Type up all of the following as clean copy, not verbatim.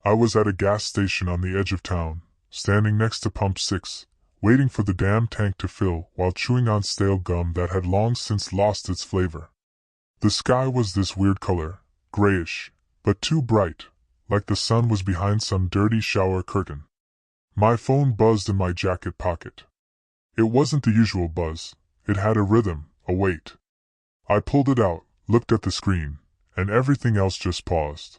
I was at a gas station on the edge of town, standing next to pump 6, waiting for the damn tank to fill while chewing on stale gum that had long since lost its flavor. The sky was this weird color, grayish, but too bright, like the sun was behind some dirty shower curtain. My phone buzzed in my jacket pocket. It wasn't the usual buzz, it had a rhythm, a weight. I pulled it out, looked at the screen, and everything else just paused.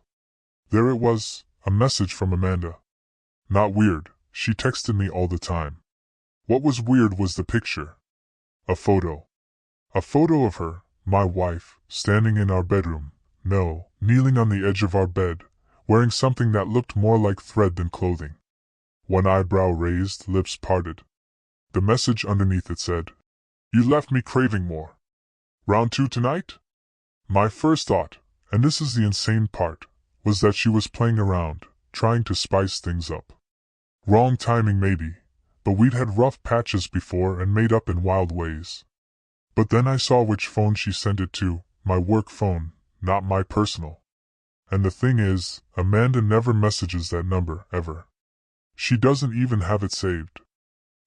There it was, a message from Amanda. Not weird, she texted me all the time. What was weird was the picture. A photo. A photo of her, my wife, standing in our bedroom, no, kneeling on the edge of our bed, wearing something that looked more like thread than clothing. One eyebrow raised, lips parted. The message underneath it said, "You left me craving more. Round 2 tonight?" My first thought, and this is the insane part, was that she was playing around, trying to spice things up. Wrong timing maybe, but we'd had rough patches before and made up in wild ways. But then I saw which phone she sent it to, my work phone, not my personal. And the thing is, Amanda never messages that number, ever. She doesn't even have it saved.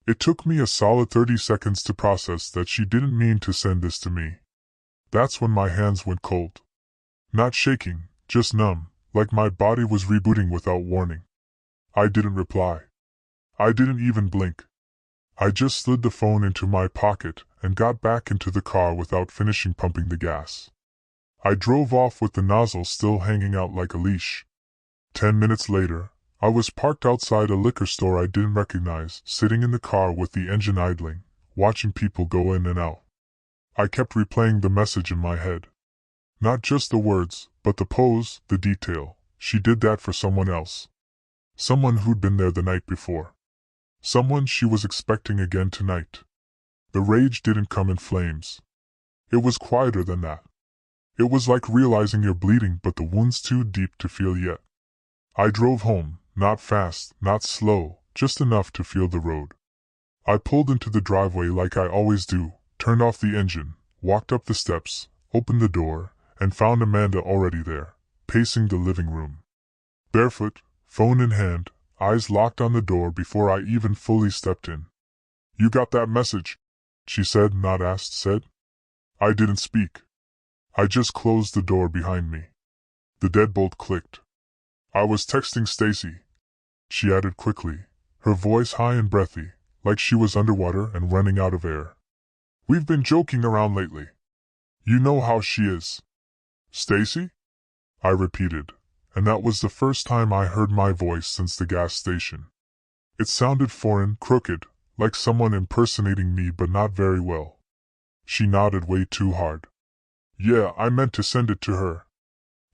It took me a solid 30 seconds to process that she didn't mean to send this to me. That's when my hands went cold. Not shaking, just numb, like my body was rebooting without warning. I didn't reply. I didn't even blink. I just slid the phone into my pocket and got back into the car without finishing pumping the gas. I drove off with the nozzle still hanging out like a leash. 10 minutes later, I was parked outside a liquor store I didn't recognize, sitting in the car with the engine idling, watching people go in and out. I kept replaying the message in my head. Not just the words, but the pose, the detail. She did that for someone else. Someone who'd been there the night before. Someone she was expecting again tonight. The rage didn't come in flames. It was quieter than that. It was like realizing you're bleeding but the wound's too deep to feel yet. I drove home, not fast, not slow, just enough to feel the road. I pulled into the driveway like I always do, turned off the engine, walked up the steps, opened the door, and found Amanda already there, pacing the living room. Barefoot, phone in hand, eyes locked on the door before I even fully stepped in. "You got that message?" she said, not asked, said. I didn't speak. I just closed the door behind me. The deadbolt clicked. "I was texting Stacy," she added quickly, her voice high and breathy, like she was underwater and running out of air. "We've been joking around lately. You know how she is." "Stacy?" I repeated, and that was the first time I heard my voice since the gas station. It sounded foreign, crooked, like someone impersonating me but not very well. She nodded way too hard. "Yeah, I meant to send it to her.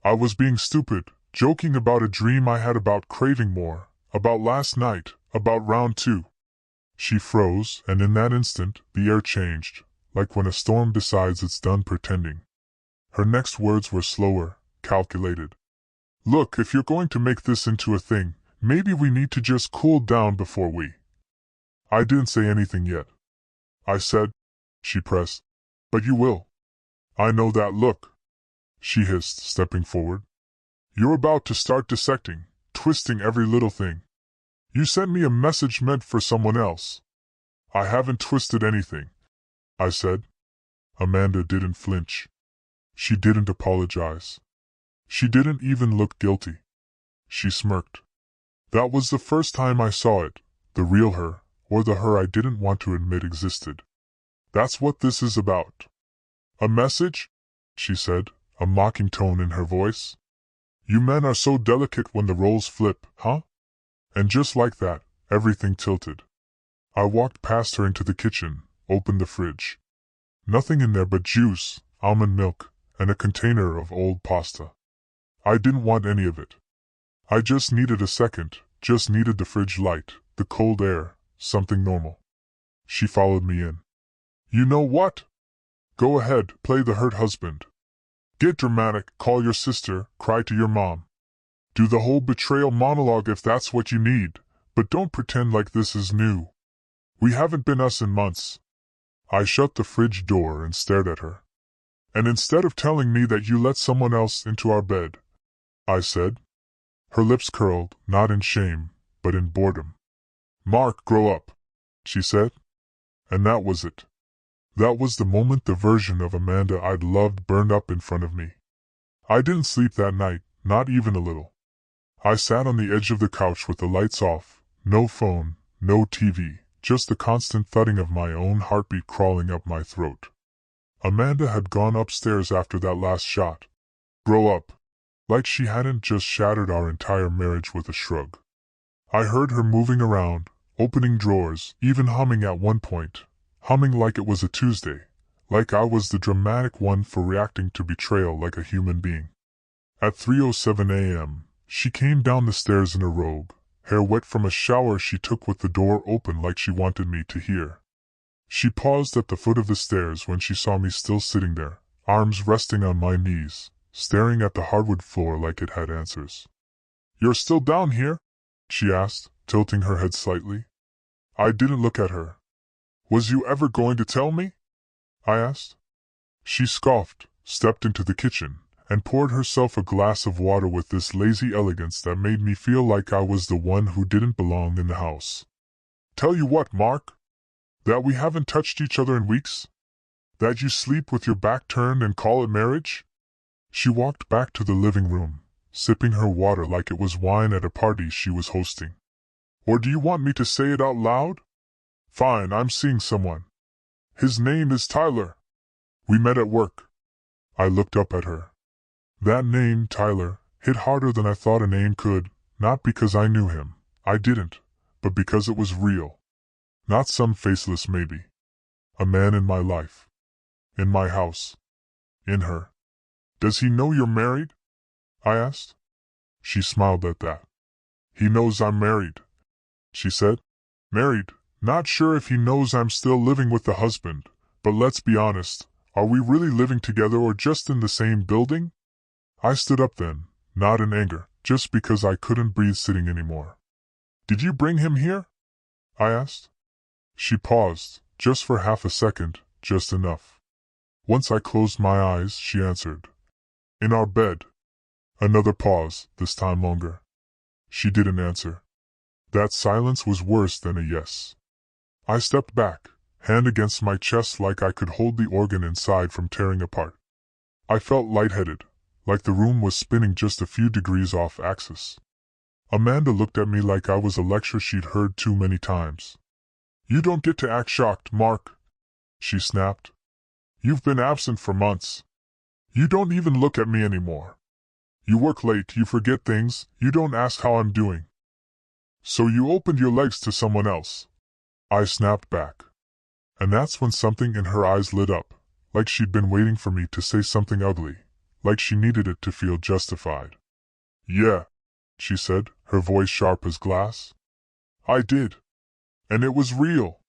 I was being stupid, joking about a dream I had about craving more, about last night, about round 2. She froze, and in that instant, the air changed, like when a storm decides it's done pretending. Her next words were slower, calculated. "Look, if you're going to make this into a thing, maybe we need to just cool down before we—" I didn't say anything yet. I said, she pressed, "But you will. I know that look," she hissed, stepping forward. "You're about to start dissecting, twisting every little thing. You sent me a message meant for someone else." "I haven't twisted anything," I said. Amanda didn't flinch. She didn't apologize. She didn't even look guilty. She smirked. That was the first time I saw it, the real her, or the her I didn't want to admit existed. "That's what this is about." "A message?" she said, a mocking tone in her voice. "You men are so delicate when the roles flip, huh?" And just like that, everything tilted. I walked past her into the kitchen, opened the fridge. Nothing in there but juice, almond milk, and a container of old pasta. I didn't want any of it. I just needed a second, just needed the fridge light, the cold air, something normal. She followed me in. "You know what? Go ahead, play the hurt husband. Get dramatic, call your sister, cry to your mom. Do the whole betrayal monologue if that's what you need, but don't pretend like this is new. We haven't been us in months." I shut the fridge door and stared at her. "And instead of telling me that you let someone else into our bed," I said. Her lips curled, not in shame, but in boredom. "Mark, grow up," she said. And that was it. That was the moment the version of Amanda I'd loved burned up in front of me. I didn't sleep that night, not even a little. I sat on the edge of the couch with the lights off, no phone, no TV, just the constant thudding of my own heartbeat crawling up my throat. Amanda had gone upstairs after that last shot. Grow up. Like she hadn't just shattered our entire marriage with a shrug. I heard her moving around, opening drawers, even humming at one point. Humming like it was a Tuesday. Like I was the dramatic one for reacting to betrayal like a human being. At 3:07 a.m., she came down the stairs in a robe, hair wet from a shower she took with the door open like she wanted me to hear. She paused at the foot of the stairs when she saw me still sitting there, arms resting on my knees, staring at the hardwood floor like it had answers. "You're still down here?" she asked, tilting her head slightly. I didn't look at her. "Was you ever going to tell me?" I asked. She scoffed, stepped into the kitchen, and poured herself a glass of water with this lazy elegance that made me feel like I was the one who didn't belong in the house. "Tell you what, Mark? That we haven't touched each other in weeks? That you sleep with your back turned and call it marriage?" She walked back to the living room, sipping her water like it was wine at a party she was hosting. "Or do you want me to say it out loud? Fine, I'm seeing someone. His name is Tyler. We met at work." I looked up at her. That name, Tyler, hit harder than I thought a name could, not because I knew him. I didn't, but because it was real. Not some faceless maybe. A man in my life. In my house. In her. "Does he know you're married?" I asked. She smiled at that. "He knows I'm married," she said. "Married. Not sure if he knows I'm still living with the husband, but let's be honest, are we really living together or just in the same building?" I stood up then, not in anger, just because I couldn't breathe sitting anymore. "Did you bring him here?" I asked. She paused, just for half a second, just enough. Once I closed my eyes, she answered. "In our bed." Another pause, this time longer. She didn't answer. That silence was worse than a yes. I stepped back, hand against my chest like I could hold the organ inside from tearing apart. I felt lightheaded, like the room was spinning just a few degrees off axis. Amanda looked at me like I was a lecture she'd heard too many times. "You don't get to act shocked, Mark," she snapped. "You've been absent for months. You don't even look at me anymore. You work late, you forget things, you don't ask how I'm doing. So you opened your legs to someone else." I snapped back. And that's when something in her eyes lit up, like she'd been waiting for me to say something ugly, like she needed it to feel justified. "Yeah," she said, her voice sharp as glass. "I did. And it was real.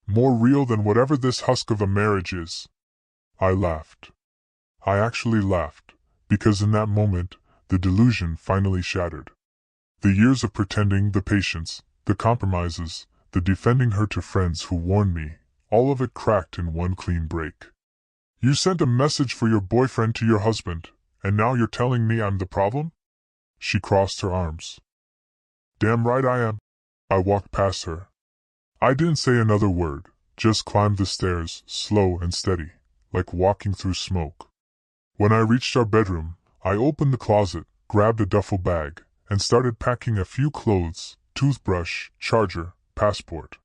More real than whatever this husk of a marriage is." I laughed. I actually laughed, because in that moment, the delusion finally shattered. The years of pretending, the patience, the compromises, the defending her to friends who warned me, all of it cracked in one clean break. "You sent a message for your boyfriend to your husband, and now you're telling me I'm the problem?" She crossed her arms. "Damn right I am." I walked past her. I didn't say another word, just climbed the stairs, slow and steady, like walking through smoke. When I reached our bedroom, I opened the closet, grabbed a duffel bag, and started packing a few clothes, toothbrush, charger, passport.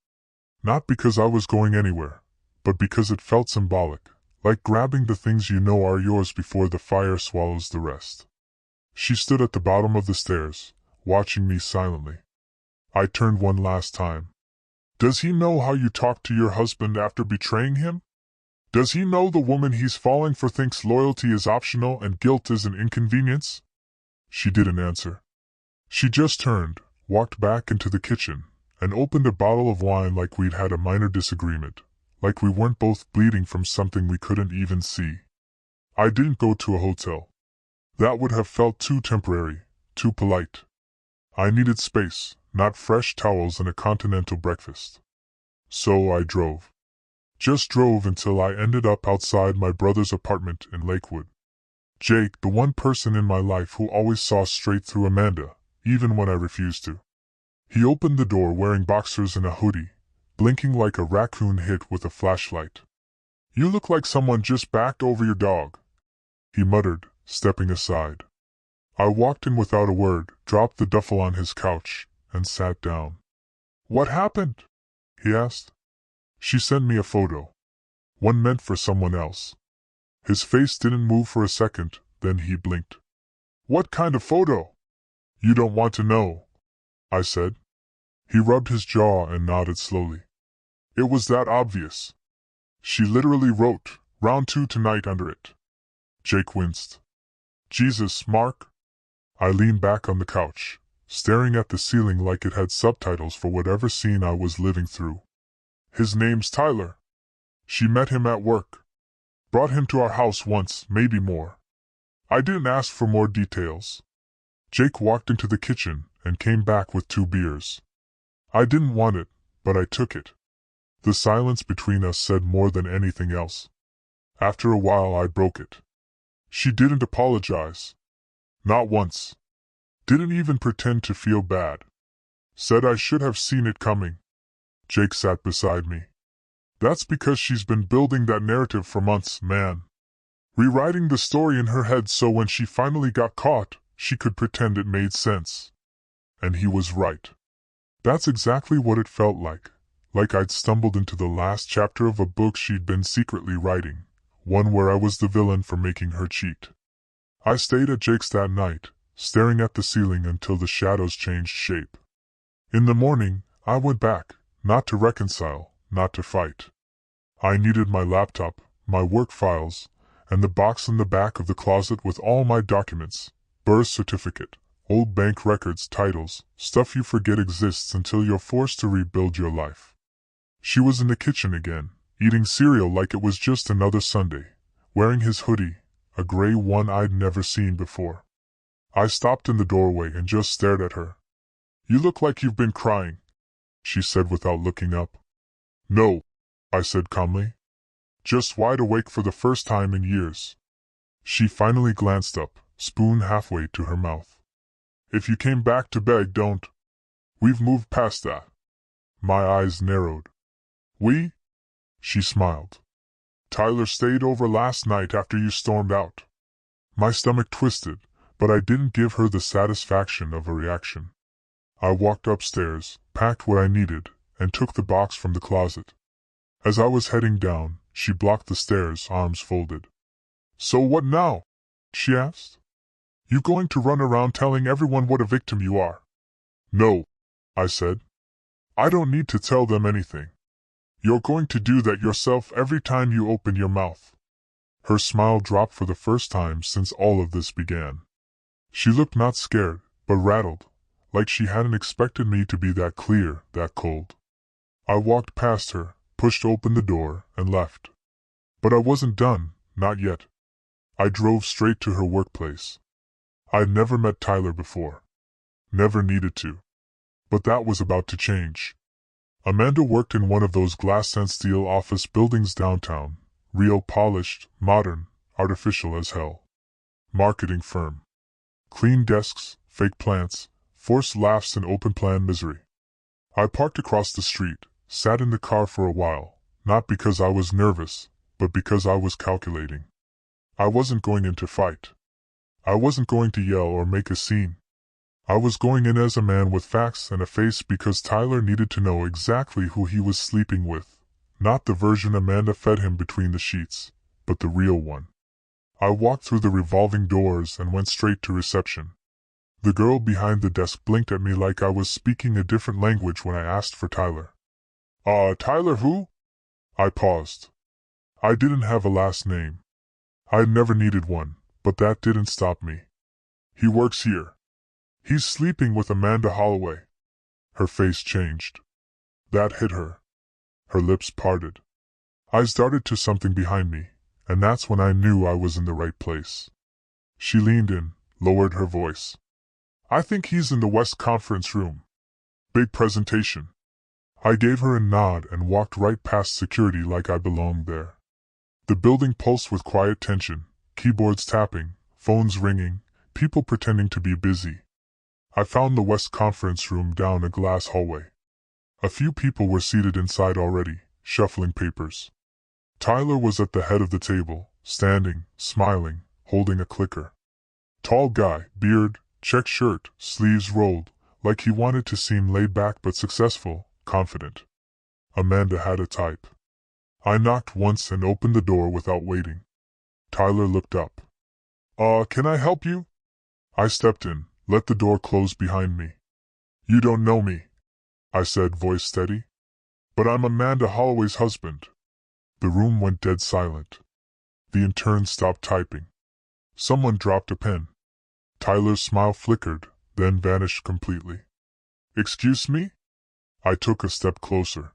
Not because I was going anywhere, but because it felt symbolic, like grabbing the things you know are yours before the fire swallows the rest. She stood at the bottom of the stairs, watching me silently. I turned one last time. "Does he know how you talked to your husband after betraying him? Does he know the woman he's falling for thinks loyalty is optional and guilt is an inconvenience?" She didn't answer. She just turned, walked back into the kitchen, and opened a bottle of wine like we'd had a minor disagreement, like we weren't both bleeding from something we couldn't even see. I didn't go to a hotel. That would have felt too temporary, too polite. I needed space, not fresh towels and a continental breakfast. So I drove. Just drove until I ended up outside my brother's apartment in Lakewood. Jake, the one person in my life who always saw straight through Amanda, even when I refused to. He opened the door wearing boxers and a hoodie, blinking like a raccoon hit with a flashlight. "You look like someone just backed over your dog," he muttered, stepping aside. I walked in without a word, dropped the duffel on his couch, and sat down. "What happened?" he asked. "She sent me a photo. One meant for someone else." His face didn't move for a second, then he blinked. "What kind of photo?" "You don't want to know," I said. He rubbed his jaw and nodded slowly. "It was that obvious. She literally wrote, 'Round 2 tonight' under it." Jake winced. "Jesus, Mark." I leaned back on the couch, staring at the ceiling like it had subtitles for whatever scene I was living through. "His name's Tyler. She met him at work. Brought him to our house once, maybe more. I didn't ask for more details." Jake walked into the kitchen and came back with 2 beers. I didn't want it, but I took it. The silence between us said more than anything else. After a while I broke it. "She didn't apologize. Not once. Didn't even pretend to feel bad. Said I should have seen it coming." Jake sat beside me. "That's because she's been building that narrative for months, man. Rewriting the story in her head so when she finally got caught, she could pretend it made sense." And he was right. That's exactly what it felt like I'd stumbled into the last chapter of a book she'd been secretly writing, one where I was the villain for making her cheat. I stayed at Jake's that night, staring at the ceiling until the shadows changed shape. In the morning, I went back, not to reconcile, not to fight. I needed my laptop, my work files, and the box in the back of the closet with all my documents, birth certificate, old bank records, titles, stuff you forget exists until you're forced to rebuild your life. She was in the kitchen again, eating cereal like it was just another Sunday, wearing his hoodie, a gray one I'd never seen before. I stopped in the doorway and just stared at her. "You look like you've been crying," she said without looking up. "No," I said calmly. "Just wide awake for the first time in years." She finally glanced up, spoon halfway to her mouth. "If you came back to beg, don't. We've moved past that." My eyes narrowed. "We?" She smiled. "Tyler stayed over last night after you stormed out." My stomach twisted, but I didn't give her the satisfaction of a reaction. I walked upstairs, packed what I needed, and took the box from the closet. As I was heading down, she blocked the stairs, arms folded. "So what now?" she asked. "You going to run around telling everyone what a victim you are?" "No," I said. "I don't need to tell them anything. You're going to do that yourself every time you open your mouth." Her smile dropped for the first time since all of this began. She looked not scared, but rattled, like she hadn't expected me to be that clear, that cold. I walked past her, pushed open the door, and left. But I wasn't done, not yet. I drove straight to her workplace. I'd never met Tyler before. Never needed to. But that was about to change. Amanda worked in one of those glass and steel office buildings downtown, real, polished, modern, artificial as hell. Marketing firm. Clean desks, fake plants, forced laughs and open-plan misery. I parked across the street, sat in the car for a while, not because I was nervous, but because I was calculating. I wasn't going in to fight. I wasn't going to yell or make a scene. I was going in as a man with facts and a face because Tyler needed to know exactly who he was sleeping with, not the version Amanda fed him between the sheets, but the real one. I walked through the revolving doors and went straight to reception. The girl behind the desk blinked at me like I was speaking a different language when I asked for Tyler. Tyler who?" I paused. I didn't have a last name. I'd never needed one, but that didn't stop me. "He works here. He's sleeping with Amanda Holloway." Her face changed. That hit her. Her lips parted. Eyes darted to something behind me, and that's when I knew I was in the right place. She leaned in, lowered her voice. "I think he's in the West Conference room. Big presentation." I gave her a nod and walked right past security like I belonged there. The building pulsed with quiet tension, keyboards tapping, phones ringing, people pretending to be busy. I found the West Conference Room down a glass hallway. A few people were seated inside already, shuffling papers. Tyler was at the head of the table, standing, smiling, holding a clicker. Tall guy, beard, check shirt, sleeves rolled, like he wanted to seem laid back but successful, confident. Amanda had a type. I knocked once and opened the door without waiting. Tyler looked up. Can I help you? I stepped in, let the door close behind me. You don't know me, I said, voice steady. But I'm Amanda Holloway's husband. The room went dead silent. The intern stopped typing. Someone dropped a pen. Tyler's smile flickered, then vanished completely. Excuse me? I took a step closer.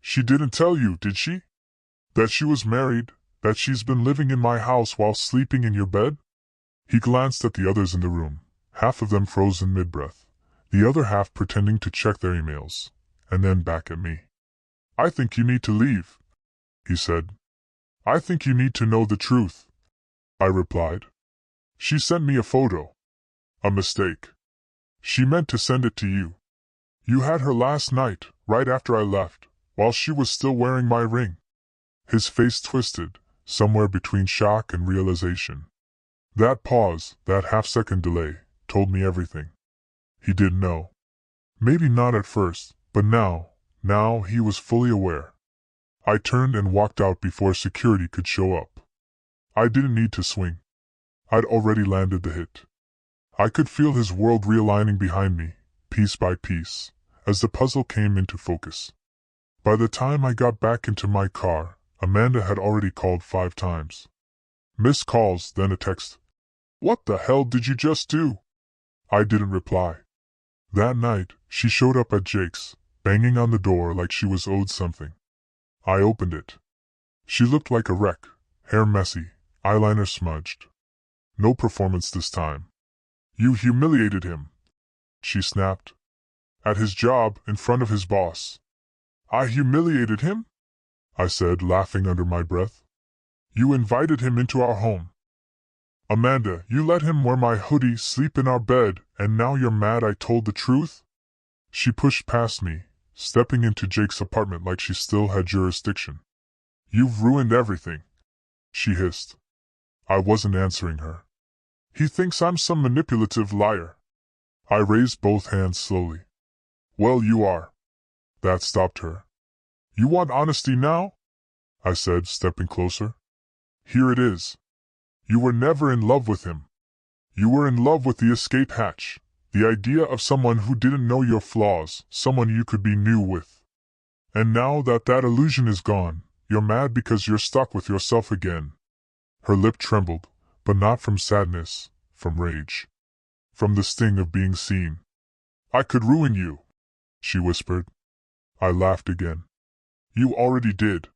She didn't tell you, did she? That she was married, that she's been living in my house while sleeping in your bed? He glanced at the others in the room, half of them frozen mid-breath, the other half pretending to check their emails, and then back at me. I think you need to leave, he said. I think you need to know the truth, I replied. She sent me a photo. A mistake. She meant to send it to you. You had her last night, right after I left, while she was still wearing my ring. His face twisted, somewhere between shock and realization. That pause, that half-second delay, told me everything. He didn't know. Maybe not at first, but now he was fully aware. I turned and walked out before security could show up. I didn't need to swing. I'd already landed the hit. I could feel his world realigning behind me, piece by piece, as the puzzle came into focus. By the time I got back into my car, Amanda had already called 5 times. Missed calls, then a text. What the hell did you just do? I didn't reply. That night, she showed up at Jake's, banging on the door like she was owed something. I opened it. She looked like a wreck, hair messy, eyeliner smudged. No performance this time. You humiliated him, she snapped. At his job, in front of his boss. I humiliated him? I said, laughing under my breath. You invited him into our home. Amanda, you let him wear my hoodie, sleep in our bed, and now you're mad I told the truth? She pushed past me, stepping into Jake's apartment like she still had jurisdiction. You've ruined everything, she hissed. I wasn't answering her. He thinks I'm some manipulative liar. I raised both hands slowly. Well, you are. That stopped her. You want honesty now? I said, stepping closer. Here it is. You were never in love with him. You were in love with the escape hatch, the idea of someone who didn't know your flaws, someone you could be new with. And now that illusion is gone, you're mad because you're stuck with yourself again. Her lip trembled, but not from sadness, from rage. From the sting of being seen. I could ruin you, she whispered. I laughed again. You already did.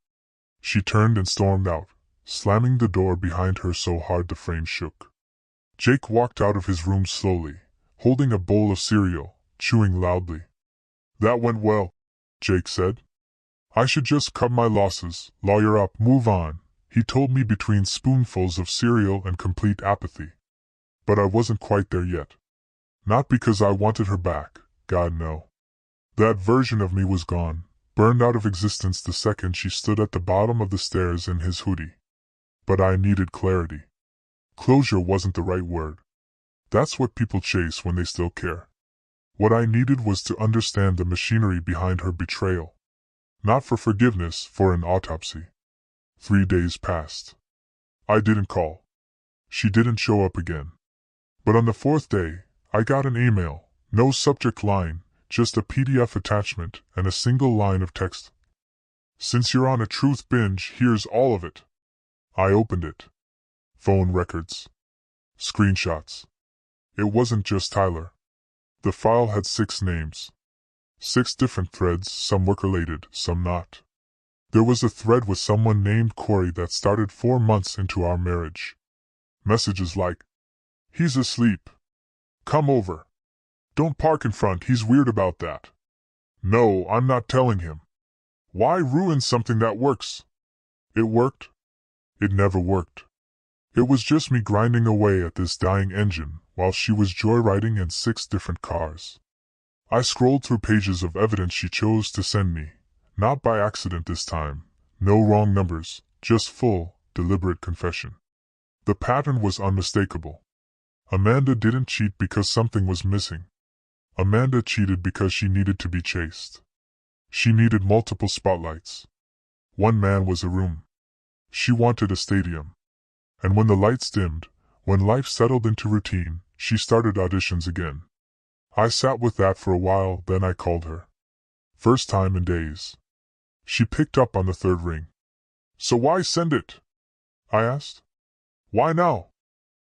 She turned and stormed out, slamming the door behind her so hard the frame shook. Jake walked out of his room slowly, holding a bowl of cereal, chewing loudly. That went well, Jake said. I should just cut my losses, lawyer up, move on, he told me between spoonfuls of cereal and complete apathy. But I wasn't quite there yet. Not because I wanted her back, God no. That version of me was gone, burned out of existence the second she stood at the bottom of the stairs in his hoodie. But I needed clarity. Closure wasn't the right word. That's what people chase when they still care. What I needed was to understand the machinery behind her betrayal. Not for forgiveness, for an autopsy. 3 days passed. I didn't call. She didn't show up again. But on the 4th day, I got an email, no subject line, just a PDF attachment and a single line of text. Since you're on a truth binge, here's all of it. I opened it. Phone records. Screenshots. It wasn't just Tyler. The file had 6 names. 6 different threads, some work-related, some not. There was a thread with someone named Corey that started 4 months into our marriage. Messages like, he's asleep. Come over. Don't park in front, he's weird about that. No, I'm not telling him. Why ruin something that works? It worked. It never worked. It was just me grinding away at this dying engine, while she was joyriding in 6 different cars. I scrolled through pages of evidence she chose to send me, not by accident this time, no wrong numbers, just full, deliberate confession. The pattern was unmistakable. Amanda didn't cheat because something was missing. Amanda cheated because she needed to be chased. She needed multiple spotlights. One man was a room. She wanted a stadium. And when the lights dimmed, when life settled into routine, she started auditions again. I sat with that for a while, then I called her. First time in days. She picked up on the 3rd ring. "So why send it?" I asked. "Why now?"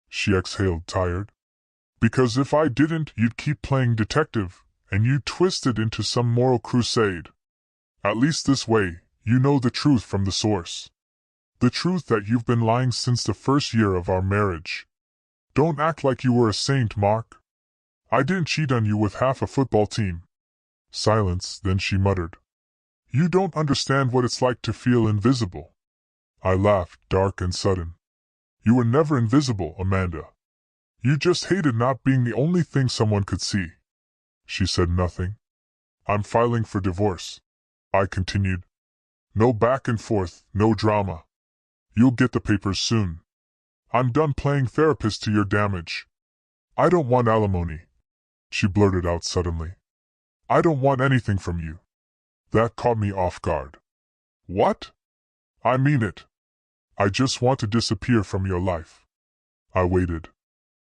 She exhaled, tired. "Because if I didn't, you'd keep playing detective, and you'd twist it into some moral crusade. At least this way, you know the truth from the source. The truth that you've been lying since the first year of our marriage. Don't act like you were a saint, Mark. I didn't cheat on you with half a football team." Silence, then she muttered. "You don't understand what it's like to feel invisible." I laughed, dark and sudden. "You were never invisible, Amanda. You just hated not being the only thing someone could see." She said nothing. "I'm filing for divorce," I continued. "No back and forth, no drama. You'll get the papers soon. I'm done playing therapist to your damage. I don't want alimony," she blurted out suddenly. "I don't want anything from you." That caught me off guard. "What?" "I mean it. I just want to disappear from your life." I waited.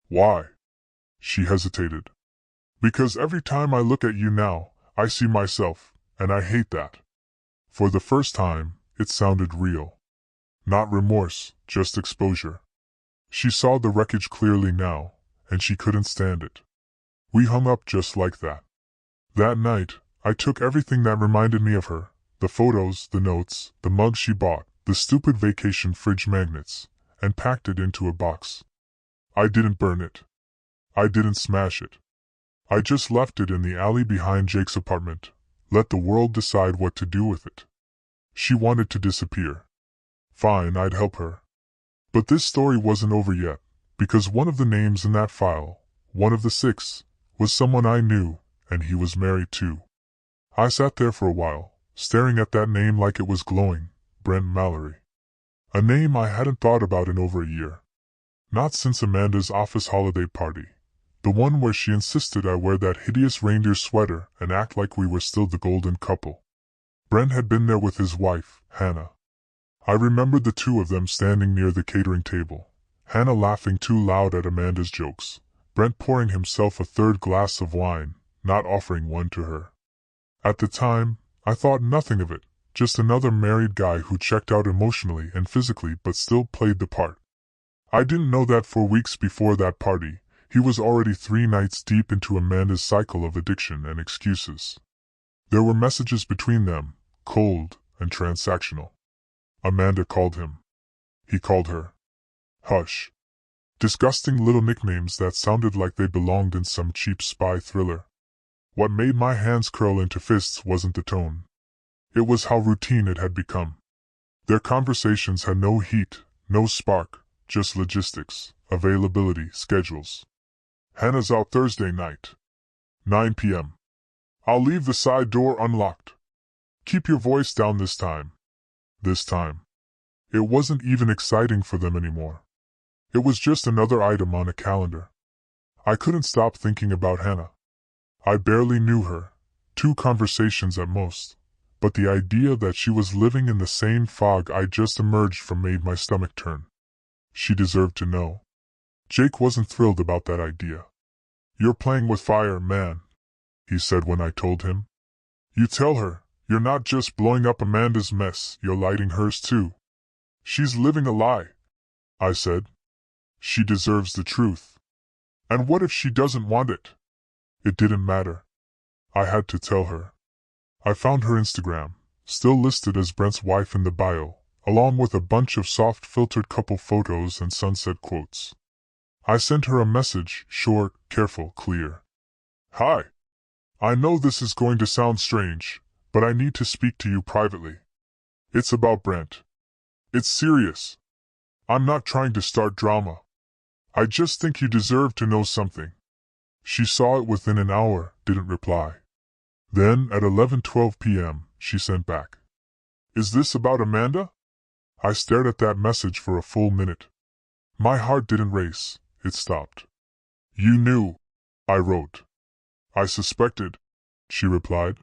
"Why?" She hesitated. "Because every time I look at you now, I see myself, and I hate that." For the first time, it sounded real. Not remorse, just exposure. She saw the wreckage clearly now, and she couldn't stand it. We hung up just like that. That night, I took everything that reminded me of her, the photos, the notes, the mugs she bought, the stupid vacation fridge magnets, and packed it into a box. I didn't burn it. I didn't smash it. I just left it in the alley behind Jake's apartment, let the world decide what to do with it. She wanted to disappear. Fine, I'd help her. But this story wasn't over yet, because one of the names in that file, one of the 6, was someone I knew, and he was married too. I sat there for a while, staring at that name like it was glowing, Brent Mallory. A name I hadn't thought about in over a year. Not since Amanda's office holiday party, the one where she insisted I wear that hideous reindeer sweater and act like we were still the golden couple. Brent had been there with his wife, Hannah. I remembered the 2 of them standing near the catering table, Hannah laughing too loud at Amanda's jokes, Brent pouring himself a 3rd glass of wine, not offering one to her. At the time, I thought nothing of it, just another married guy who checked out emotionally and physically but still played the part. I didn't know that for weeks before that party, he was already 3 nights deep into Amanda's cycle of addiction and excuses. There were messages between them, cold and transactional. Amanda called him. He called her. Hush. Disgusting little nicknames that sounded like they belonged in some cheap spy thriller. What made my hands curl into fists wasn't the tone. It was how routine it had become. Their conversations had no heat, no spark, just logistics, availability, schedules. "Hannah's out Thursday night. 9 p.m. I'll leave the side door unlocked. Keep your voice down this time." This time. It wasn't even exciting for them anymore. It was just another item on a calendar. I couldn't stop thinking about Hannah. I barely knew her, 2 conversations at most, but the idea that she was living in the same fog I just emerged from made my stomach turn. She deserved to know. Jake wasn't thrilled about that idea. "You're playing with fire, man," he said when I told him. "You tell her, you're not just blowing up Amanda's mess, you're lighting hers too." "She's living a lie," I said. "She deserves the truth." "And what if she doesn't want it?" It didn't matter. I had to tell her. I found her Instagram, still listed as Brent's wife in the bio, along with a bunch of soft filtered couple photos and sunset quotes. I sent her a message, short, careful, clear. "Hi. I know this is going to sound strange, but I need to speak to you privately. It's about Brent. It's serious. I'm not trying to start drama. I just think you deserve to know something. She saw it within an hour, didn't reply. Then, at 11:12 p.m., she sent back. Is this about Amanda? I stared at that message for a full minute. My heart didn't race, it stopped. You knew, I wrote. I suspected, she replied.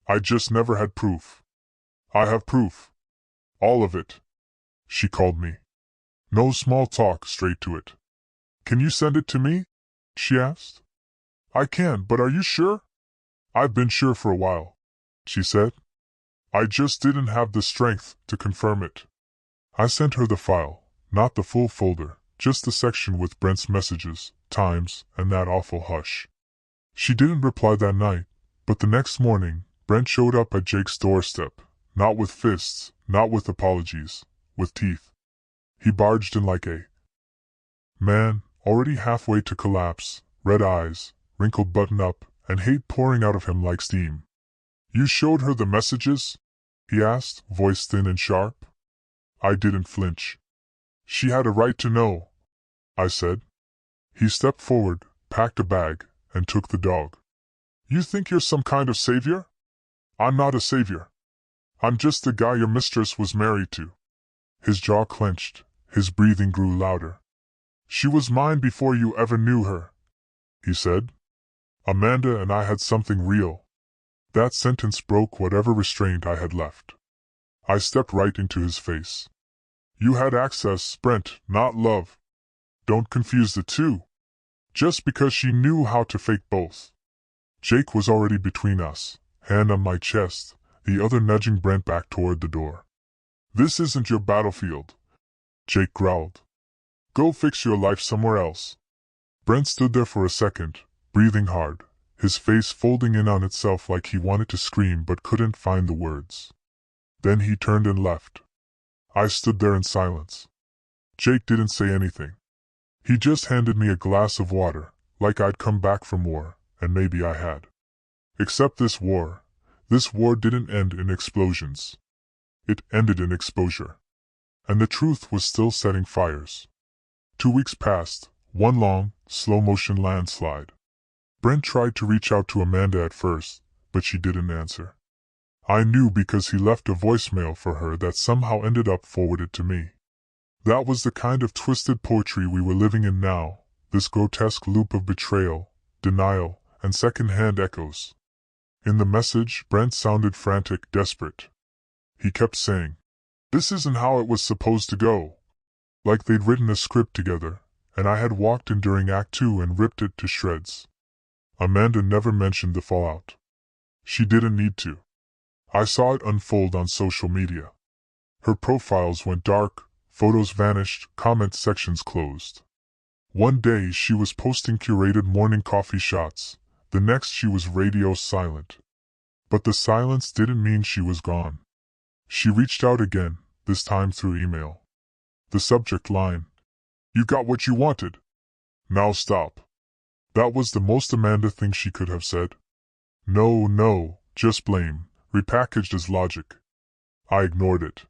I just never had proof. I have proof. All of it. She called me. No small talk, straight to it. Can you send it to me? She asked. I can, but are you sure? I've been sure for a while, she said. I just didn't have the strength to confirm it. I sent her the file, not the full folder, just the section with Brent's messages, times, and that awful hush. She didn't reply that night, but the next morning, Brent showed up at Jake's doorstep, not with fists, not with apologies, with teeth. He barged in like a man, already halfway to collapse, red eyes, wrinkled button-up, and hate pouring out of him like steam. You showed her the messages? He asked, voice thin and sharp. I didn't flinch. She had a right to know, I said. He stepped forward, packed a bag, and took the dog. You think you're some kind of savior? I'm not a savior. I'm just the guy your mistress was married to. His jaw clenched, his breathing grew louder. She was mine before you ever knew her, he said. Amanda and I had something real. That sentence broke whatever restraint I had left. I stepped right into his face. You had access, Brent, not love. Don't confuse the two. Just because she knew how to fake both. Jake was already between us, hand on my chest, the other nudging Brent back toward the door. This isn't your battlefield, Jake growled. Go fix your life somewhere else. Brent stood there for a second, breathing hard, his face folding in on itself like he wanted to scream but couldn't find the words. Then he turned and left. I stood there in silence. Jake didn't say anything. He just handed me a glass of water, like I'd come back from war, and maybe I had. Except this war didn't end in explosions. It ended in exposure. And the truth was still setting fires. 2 weeks passed, one long, slow-motion landslide. Brent tried to reach out to Amanda at first, but she didn't answer. I knew because he left a voicemail for her that somehow ended up forwarded to me. That was the kind of twisted poetry we were living in now, this grotesque loop of betrayal, denial, and second-hand echoes. In the message, Brent sounded frantic, desperate. He kept saying, "This isn't how it was supposed to go." Like they'd written a script together, and I had walked in during Act 2 and ripped it to shreds. Amanda never mentioned the fallout. She didn't need to. I saw it unfold on social media. Her profiles went dark, photos vanished, comment sections closed. One day she was posting curated morning coffee shots, the next she was radio silent. But the silence didn't mean she was gone. She reached out again, this time through email. The subject line, "You got what you wanted. Now stop." That was the most Amanda thing she could have said. No, just blame, repackaged as logic. I ignored it.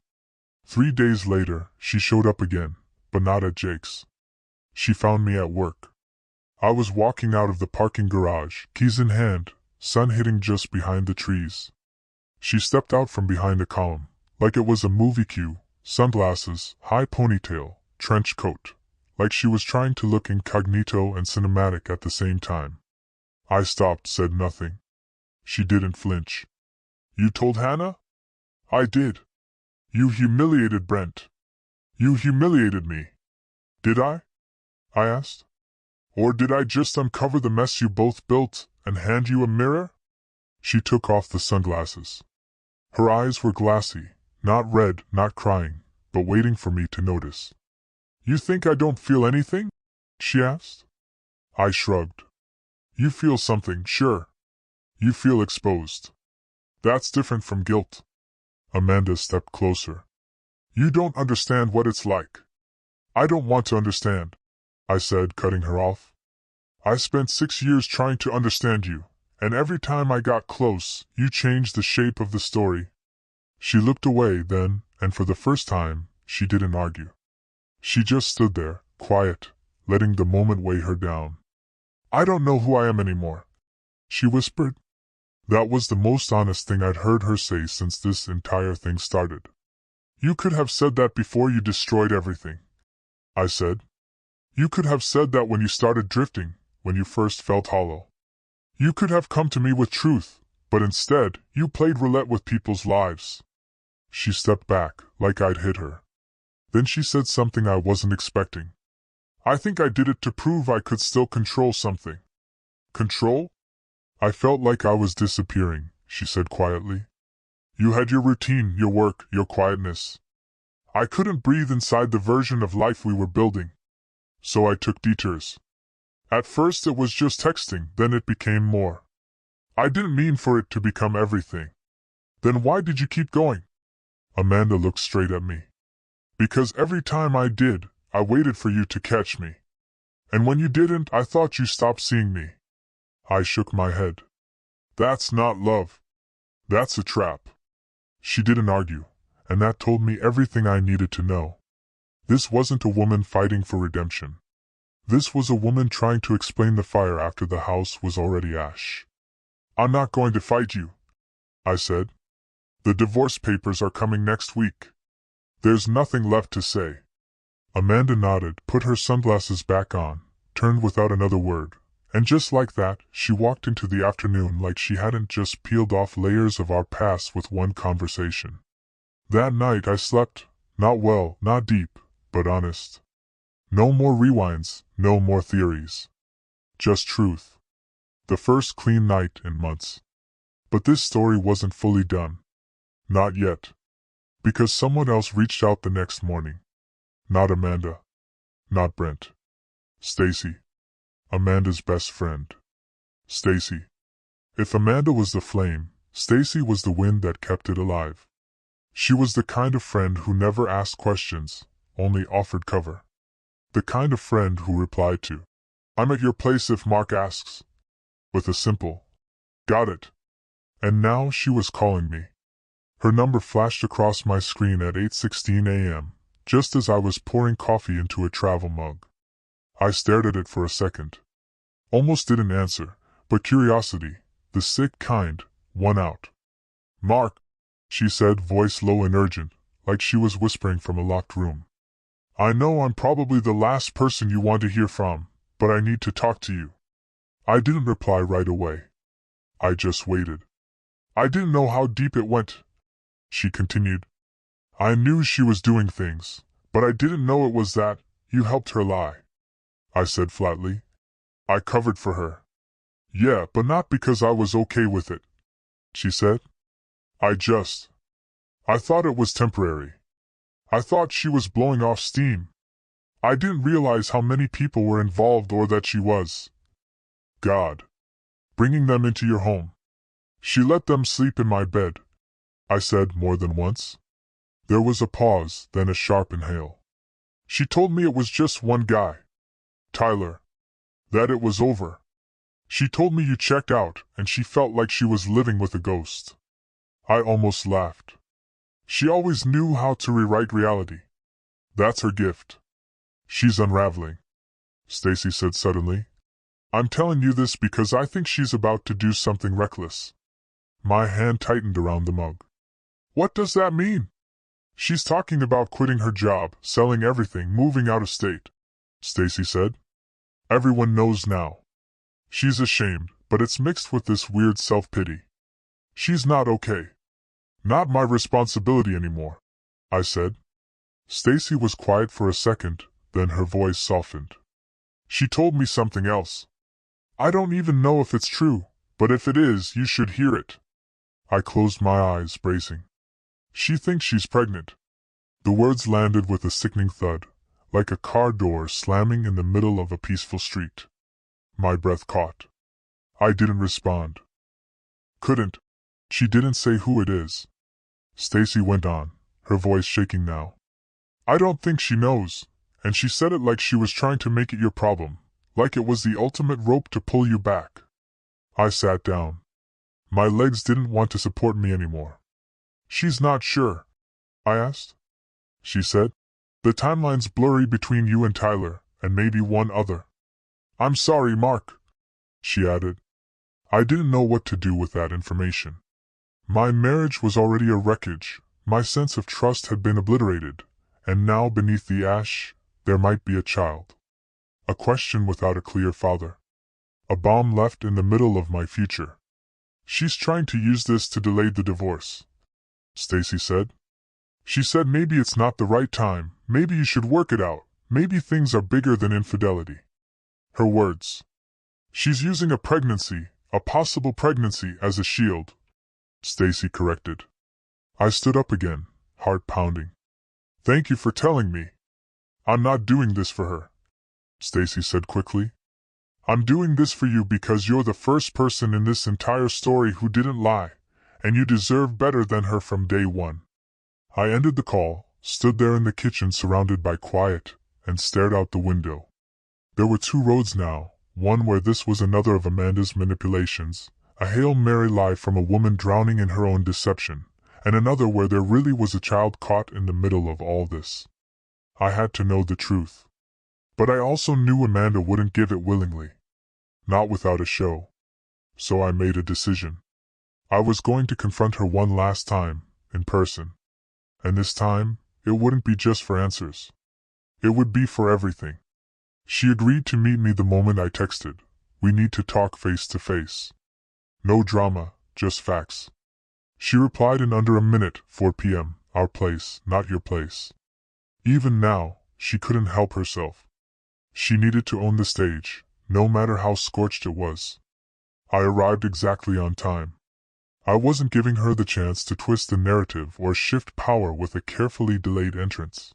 3 days later, she showed up again, but not at Jake's. She found me at work. I was walking out of the parking garage, keys in hand, sun hitting just behind the trees. She stepped out from behind a column, like it was a movie cue, sunglasses, high ponytail, trench coat, like she was trying to look incognito and cinematic at the same time. I stopped, said nothing. She didn't flinch. "You told Hannah?" "I did." "You humiliated Brent. You humiliated me." "Did I?" I asked. "Or did I just uncover the mess you both built and hand you a mirror?" She took off the sunglasses. Her eyes were glassy, not red, not crying, but waiting for me to notice. "You think I don't feel anything?" she asked. I shrugged. "You feel something, sure. You feel exposed. That's different from guilt." Amanda stepped closer. "You don't understand what it's like." "I don't want to understand," I said, cutting her off. "I spent 6 years trying to understand you, and every time I got close, you changed the shape of the story." She looked away then, and for the first time, she didn't argue. She just stood there, quiet, letting the moment weigh her down. "I don't know who I am anymore," she whispered. That was the most honest thing I'd heard her say since this entire thing started. "You could have said that before you destroyed everything," I said. "You could have said that when you started drifting, when you first felt hollow. You could have come to me with truth, but instead, you played roulette with people's lives." She stepped back, like I'd hit her. Then she said something I wasn't expecting. "I think I did it to prove I could still control something." "Control?" "I felt like I was disappearing," she said quietly. "You had your routine, your work, your quietness. I couldn't breathe inside the version of life we were building. So I took detours. At first it was just texting, then it became more. I didn't mean for it to become everything." "Then why did you keep going?" Amanda looked straight at me. "Because every time I did, I waited for you to catch me. And when you didn't, I thought you stopped seeing me." I shook my head. "That's not love. That's a trap." She didn't argue, and that told me everything I needed to know. This wasn't a woman fighting for redemption. This was a woman trying to explain the fire after the house was already ash. "I'm not going to fight you," I said. "The divorce papers are coming next week. There's nothing left to say." Amanda nodded, put her sunglasses back on, turned without another word, and just like that, she walked into the afternoon like she hadn't just peeled off layers of our past with one conversation. That night I slept, not well, not deep, but honest. No more rewinds, no more theories. Just truth. The first clean night in months. But this story wasn't fully done. Not yet. Because someone else reached out the next morning. Not Amanda. Not Brent. Stacy. Amanda's best friend. Stacy. If Amanda was the flame, Stacy was the wind that kept it alive. She was the kind of friend who never asked questions, only offered cover. The kind of friend who replied to, "I'm at your place if Mark asks," with a simple, "Got it." And now she was calling me. Her number flashed across my screen at 8:16 a.m., just as I was pouring coffee into a travel mug. I stared at it for a second. Almost didn't answer, but curiosity, the sick kind, won out. "Mark," she said, voice low and urgent, like she was whispering from a locked room. "I know I'm probably the last person you want to hear from, but I need to talk to you." I didn't reply right away. I just waited. "I didn't know how deep it went," she continued. "I knew she was doing things, but I didn't know it was that. You helped her lie," I said flatly. "I covered for her." "Yeah, but not because I was okay with it," she said. I thought it was temporary. I thought she was blowing off steam. I didn't realize how many people were involved or that she was, God, bringing them into your home. She let them sleep in my bed," I said more than once. There was a pause, then a sharp inhale. "She told me it was just one guy, Tyler. That it was over. She told me you checked out, and she felt like she was living with a ghost." I almost laughed. "She always knew how to rewrite reality. That's her gift. She's unraveling," Stacy said suddenly. "I'm telling you this because I think she's about to do something reckless." My hand tightened around the mug. "What does that mean?" "She's talking about quitting her job, selling everything, moving out of state," Stacy said. "Everyone knows now. She's ashamed, but it's mixed with this weird self-pity. She's not okay." "Not my responsibility anymore," I said. Stacy was quiet for a second, then her voice softened. "She told me something else. I don't even know if it's true, but if it is, you should hear it." I closed my eyes, bracing. "She thinks she's pregnant." The words landed with a sickening thud, like a car door slamming in the middle of a peaceful street. My breath caught. I didn't respond. Couldn't. "She didn't say who it is," Stacy went on, her voice shaking now. "I don't think she knows, and she said it like she was trying to make it your problem, like it was the ultimate rope to pull you back." I sat down. My legs didn't want to support me anymore. "She's not sure?" I asked. She said, "The timeline's blurry between you and Tyler, and maybe one other. I'm sorry, Mark, she added. I didn't know what to do with that information. My marriage was already a wreckage, my sense of trust had been obliterated, and now beneath the ash, there might be a child. A question without a clear father. A bomb left in the middle of my future. She's trying to use this to delay the divorce, Stacy said. She said maybe it's not the right time, maybe you should work it out, maybe things are bigger than infidelity. Her words. She's using a pregnancy, a possible pregnancy, as a shield, Stacy corrected. I stood up again, heart pounding. Thank you for telling me. I'm not doing this for her, Stacy said quickly. I'm doing this for you because you're the first person in this entire story who didn't lie, and you deserve better than her from day one. I ended the call, stood there in the kitchen surrounded by quiet, and stared out the window. There were two roads now, one where this was another of Amanda's manipulations, a Hail Mary lie from a woman drowning in her own deception, and another where there really was a child caught in the middle of all this. I had to know the truth. But I also knew Amanda wouldn't give it willingly. Not without a show. So I made a decision. I was going to confront her one last time, in person. And this time, it wouldn't be just for answers. It would be for everything. She agreed to meet me the moment I texted. We need to talk face to face. No drama, just facts. She replied in under a minute, 4 p.m., our place, not your place. Even now, she couldn't help herself. She needed to own the stage, no matter how scorched it was. I arrived exactly on time. I wasn't giving her the chance to twist the narrative or shift power with a carefully delayed entrance.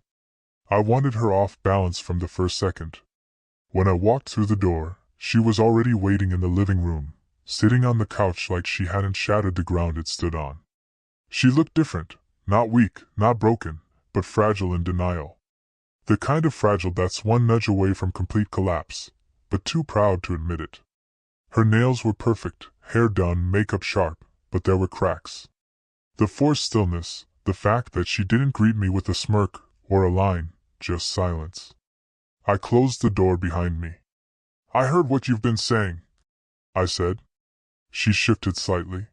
I wanted her off balance from the first second. When I walked through the door, she was already waiting in the living room, sitting on the couch like she hadn't shattered the ground it stood on. She looked different, not weak, not broken, but fragile in denial. The kind of fragile that's one nudge away from complete collapse, but too proud to admit it. Her nails were perfect, hair done, makeup sharp, but there were cracks. The forced stillness, the fact that she didn't greet me with a smirk or a line, just silence. I closed the door behind me. I heard what you've been saying, I said. She shifted slightly.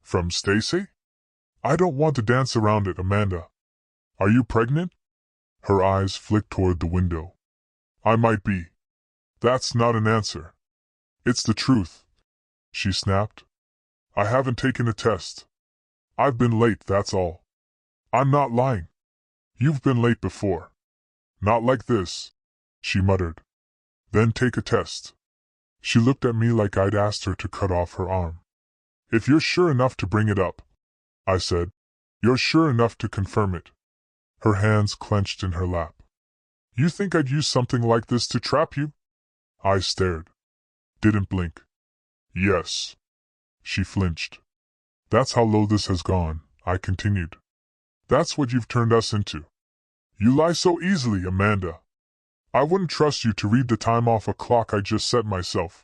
From Stacy? I don't want to dance around it, Amanda. Are you pregnant? Her eyes flicked toward the window. I might be. That's not an answer. It's the truth, she snapped. I haven't taken a test. I've been late, that's all. I'm not lying. You've been late before. Not like this, she muttered. Then take a test. She looked at me like I'd asked her to cut off her arm. If you're sure enough to bring it up, I said. You're sure enough to confirm it. Her hands clenched in her lap. You think I'd use something like this to trap you? I stared. Didn't blink. Yes. She flinched. That's how low this has gone, I continued. That's what you've turned us into. You lie so easily, Amanda. I wouldn't trust you to read the time off a clock I just set myself.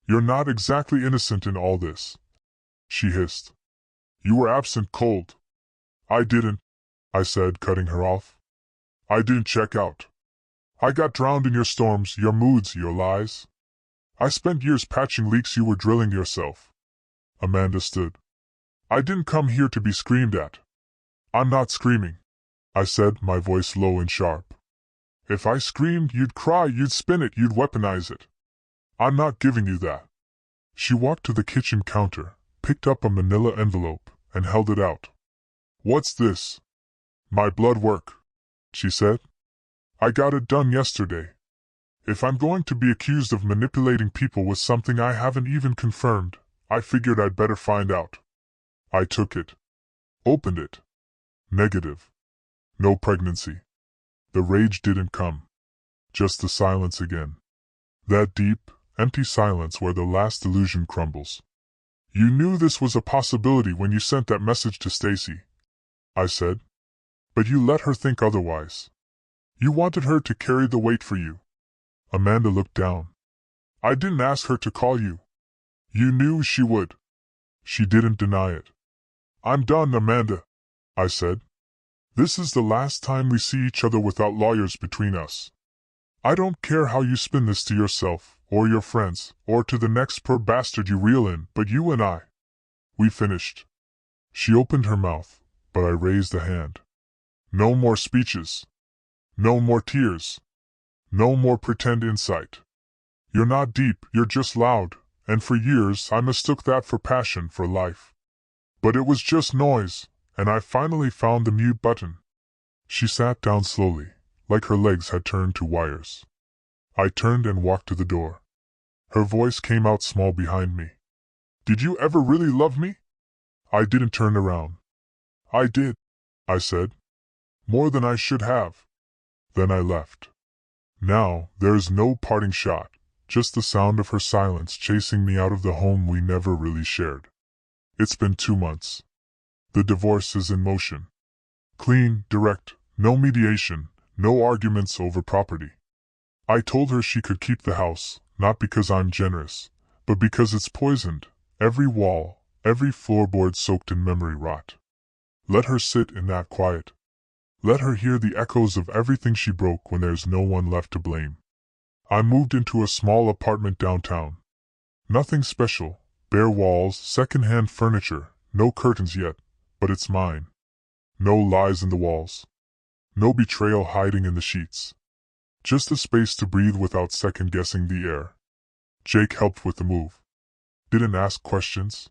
You're not exactly innocent in all this, she hissed. You were absent cold. I didn't, I said, cutting her off. I didn't check out. I got drowned in your storms, your moods, your lies. I spent years patching leaks you were drilling yourself. Amanda stood. I didn't come here to be screamed at. I'm not screaming, I said, my voice low and sharp. If I screamed, you'd cry, you'd spin it, you'd weaponize it. I'm not giving you that. She walked to the kitchen counter, picked up a manila envelope, and held it out. What's this? My blood work, she said. I got it done yesterday. If I'm going to be accused of manipulating people with something I haven't even confirmed, I figured I'd better find out. I took it. Opened it. Negative. No pregnancy. The rage didn't come. Just the silence again. That deep, empty silence where the last illusion crumbles. You knew this was a possibility when you sent that message to Stacy, I said. But you let her think otherwise. You wanted her to carry the weight for you. Amanda looked down. I didn't ask her to call you. You knew she would. She didn't deny it. I'm done, Amanda, I said. This is the last time we see each other without lawyers between us. I don't care how you spin this to yourself, or your friends, or to the next poor bastard you reel in, but you and I. We finished. She opened her mouth, but I raised a hand. No more speeches. No more tears. No more pretend insight. You're not deep, you're just loud, and for years I mistook that for passion, for life. But it was just noise, and I finally found the mute button. She sat down slowly, like her legs had turned to wires. I turned and walked to the door. Her voice came out small behind me. Did you ever really love me? I didn't turn around. I did, I said. More than I should have. Then I left. Now, there is no parting shot, just the sound of her silence chasing me out of the home we never really shared. It's been 2 months. The divorce is in motion. Clean, direct, no mediation, no arguments over property. I told her she could keep the house, not because I'm generous, but because it's poisoned, every wall, every floorboard soaked in memory rot. Let her sit in that quiet. Let her hear the echoes of everything she broke when there's no one left to blame. I moved into a small apartment downtown. Nothing special, bare walls, second-hand furniture, no curtains yet, but it's mine. No lies in the walls. No betrayal hiding in the sheets. Just a space to breathe without second-guessing the air. Jake helped with the move. Didn't ask questions.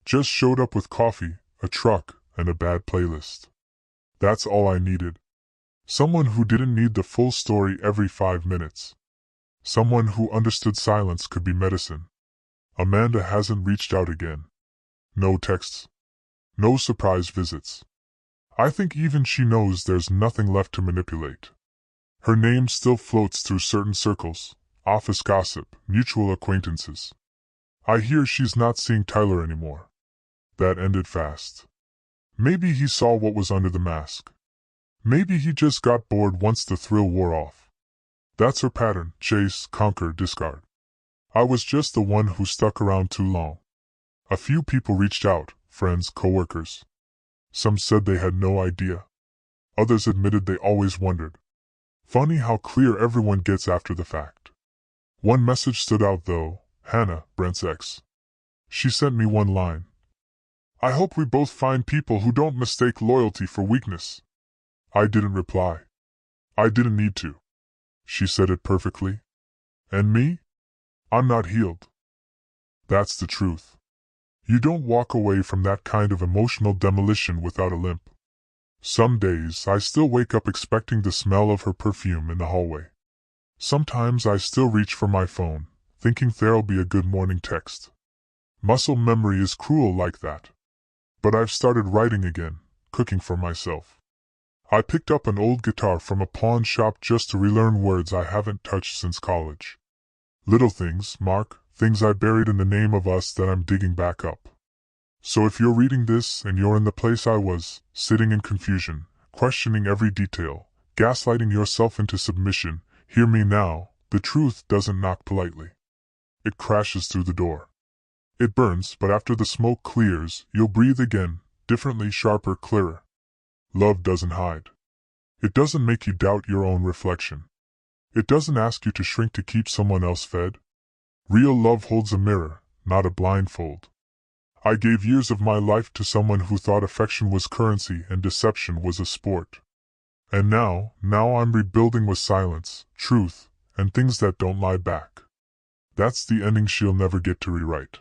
Just showed up with coffee, a truck, and a bad playlist. That's all I needed. Someone who didn't need the full story every 5 minutes. Someone who understood silence could be medicine. Amanda hasn't reached out again. No texts. No surprise visits. I think even she knows there's nothing left to manipulate. Her name still floats through certain circles, office gossip, mutual acquaintances. I hear she's not seeing Tyler anymore. That ended fast. Maybe he saw what was under the mask. Maybe he just got bored once the thrill wore off. That's her pattern: chase, conquer, discard. I was just the one who stuck around too long. A few people reached out, friends, coworkers. Some said they had no idea. Others admitted they always wondered. Funny how clear everyone gets after the fact. One message stood out though, Hannah, Brent's ex. She sent me one line. I hope we both find people who don't mistake loyalty for weakness. I didn't reply. I didn't need to. She said it perfectly. And me? I'm not healed. That's the truth. You don't walk away from that kind of emotional demolition without a limp. Some days I still wake up expecting the smell of her perfume in the hallway. Sometimes I still reach for my phone, thinking there'll be a good morning text. Muscle memory is cruel like that. But I've started writing again, cooking for myself. I picked up an old guitar from a pawn shop just to relearn words I haven't touched since college. Little things, Mark, things I buried in the name of us that I'm digging back up. So if you're reading this and you're in the place I was, sitting in confusion, questioning every detail, gaslighting yourself into submission, hear me now. The truth doesn't knock politely. It crashes through the door. It burns, but after the smoke clears, you'll breathe again, differently, sharper, clearer. Love doesn't hide. It doesn't make you doubt your own reflection. It doesn't ask you to shrink to keep someone else fed. Real love holds a mirror, not a blindfold. I gave years of my life to someone who thought affection was currency and deception was a sport. And now I'm rebuilding with silence, truth, and things that don't lie back. That's the ending she'll never get to rewrite.